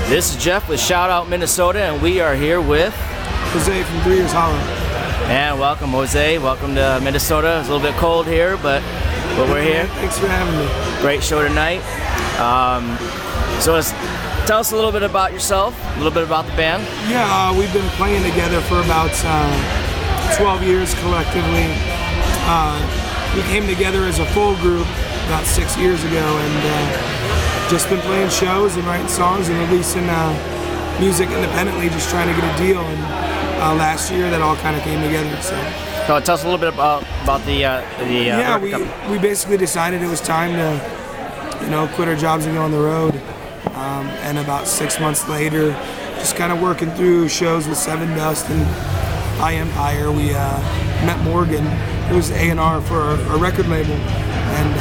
This is Jeff with Shout Out Minnesota, and we are here with Jose from 3 Years Hollow. And welcome, Jose. Welcome to Minnesota. It's a little bit cold here, but we're here. Thanks for having me. Great show tonight. Tell us a little bit about yourself, a little bit about the band. Yeah, we've been playing together for about 12 years collectively. We came together as a full group about 6 years ago, and just been playing shows and writing songs and releasing music independently, just trying to get a deal. And last year, that all kind of came together. So tell us a little bit about the yeah, we basically decided it was time to quit our jobs and go on the road. And about 6 months later, just kind of working through shows with Seven Dust and High Empire, we met Morgan, who was A&R for our record label, and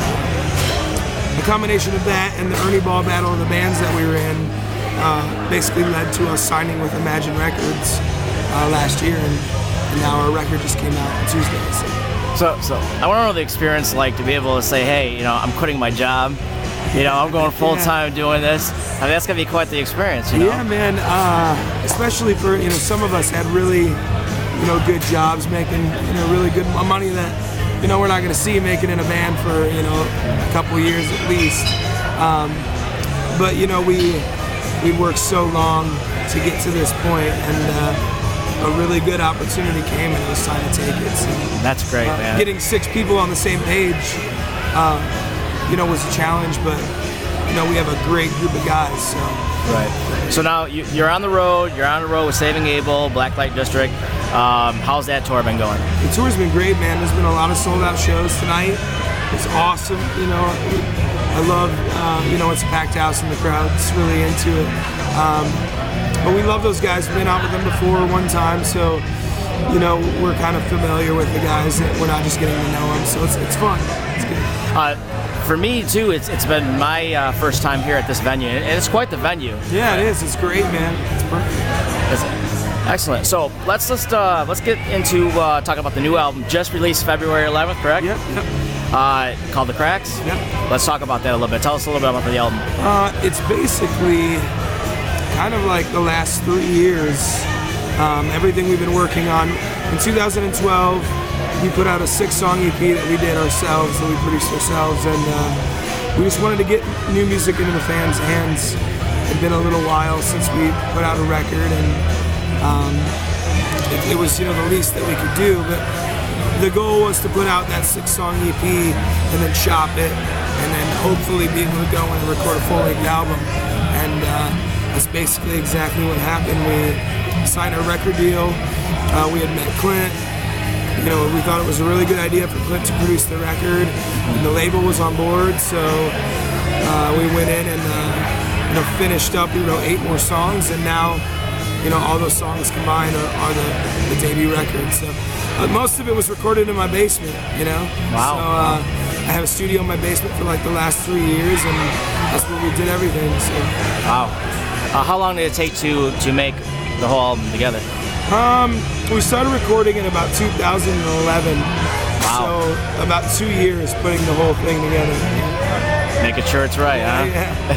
the combination of that and the Ernie Ball battle of the bands that we were in basically led to us signing with Imagine Records last year, and now our record just came out on Tuesday. So I want to know the experience like to be able to say, hey, I'm quitting my job. I'm going full time doing this. I mean, that's gonna be quite the experience, Yeah, man. Especially for some of us had really, good jobs, making really good money that we're not gonna see making in a band for a couple years at least. But we worked so long to get to this point, and a really good opportunity came, and it was time to take it. So, that's great, man. Getting 6 people on the same page. Was a challenge, but we have a great group of guys. So. Right. So now you're on the road. You're on the road with Saving Abel, Blacklight District. How's that tour been going? The tour's been great, man. There's been a lot of sold-out shows tonight. It's awesome. I love it's a packed house and the crowd's really into it. But we love those guys. We've been out with them before one time, so we're kind of familiar with the guys. We're not just getting to know them, so it's fun. It's good. For me too, it's been my first time here at this venue, and it's quite the venue. Yeah, it is. It's great, man. It's perfect. It's excellent. So let's get into talking about the new album, just released February 11th, correct? Yep. Called The Cracks. Yep. Let's talk about that a little bit. Tell us a little bit about the album. It's basically kind of like the last 3 years. Everything we've been working on. In 2012. We put out a 6-song EP that we did ourselves, that we produced ourselves, and we just wanted to get new music into the fans' hands. It had been a little while since we put out a record, and it was the least that we could do, but the goal was to put out that 6-song EP and then shop it, and then hopefully be able to go and record a full-length album. And that's basically exactly what happened. We signed a record deal. We had met Clint. We thought it was a really good idea for Clint to produce the record, and the label was on board, so we went in and finished up. We wrote 8 more songs, and now all those songs combined are the debut record. So most of it was recorded in my basement. Wow. So I have a studio in my basement for like the last 3 years, and that's where we did everything. So. Wow. How long did it take to make the whole album together? We started recording in about 2011. Wow. So about 2 years putting the whole thing together. Making sure it's right, huh?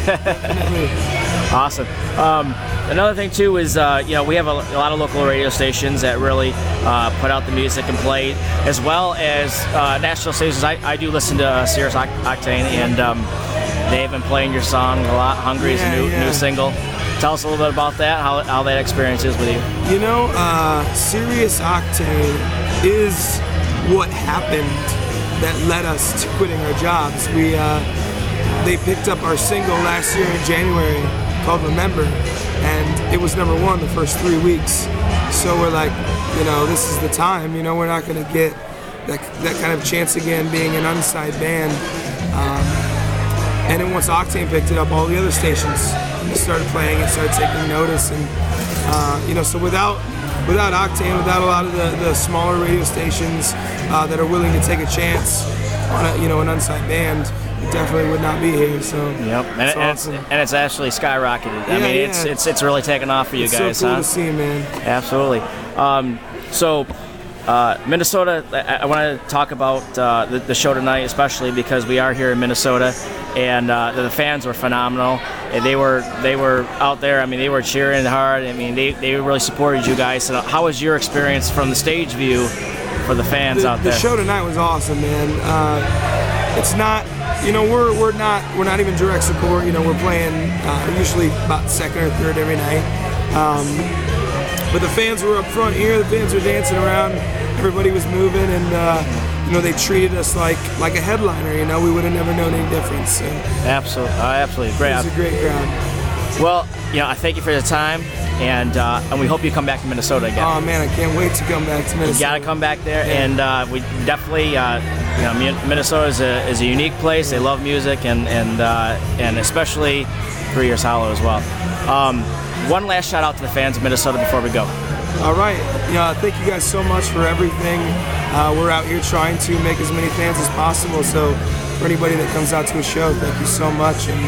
Yeah. Awesome. Another thing too is we have a lot of local radio stations that really put out the music and play, as well as national stations. I do listen to Sirius Octane, and they've been playing your song a lot. Hungry is a new single. Tell us a little bit about that, how that experience is with you. Sirius Octane is what happened that led us to quitting our jobs. They picked up our single last year in January called Remember, and it was number 1 the first 3 weeks. So we're like, this is the time. We're not going to get that kind of chance again being an unsigned band. And then once Octane picked it up, all the other stations started playing it, started taking notice, and so without Octane, without a lot of the smaller radio stations that are willing to take a chance on an unsigned band, it definitely would not be here. So yep, and it's actually skyrocketed. I mean, it's really taken off for you guys. So cool huh? to see, man. Absolutely. Minnesota, I want to talk about the show tonight, especially because we are here in Minnesota, and the fans were phenomenal. And they were out there. I mean, they were cheering hard. I mean, they really supported you guys. So how was your experience from the stage view for the fans out there? The show tonight was awesome, man. It's not, you know, we're not even direct support. You know, we're playing usually about second or third every night. But the fans were up front here. The fans were dancing around. Everybody was moving, and you know, they treated us like a headliner. You know, we would have never known any difference. So. Absolutely, great. It was a great crowd. Well, you know, I thank you for your time, and we hope you come back to Minnesota again. Oh man, I can't wait to come back to Minnesota. You gotta come back there, and we definitely, you know, Minnesota is a unique place. They love music, and especially 3 Years Hollow as well. One last shout out to the fans of Minnesota before we go. All right, yeah, thank you guys so much for everything. We're out here trying to make as many fans as possible. So for anybody that comes out to a show, thank you so much, and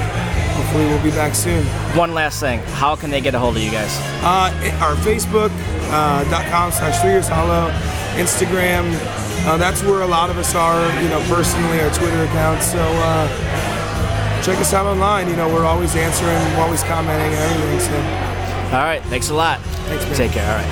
hopefully we'll be back soon. One last thing, how can they get a hold of you guys? Our Facebook.com/3 Years Hollow, Instagram. That's where a lot of us are, you know, personally, our Twitter accounts. So check us out online. You know, we're always answering, we're always commenting and everything. So. All right, thanks a lot. Thanks, man. Take care. All right.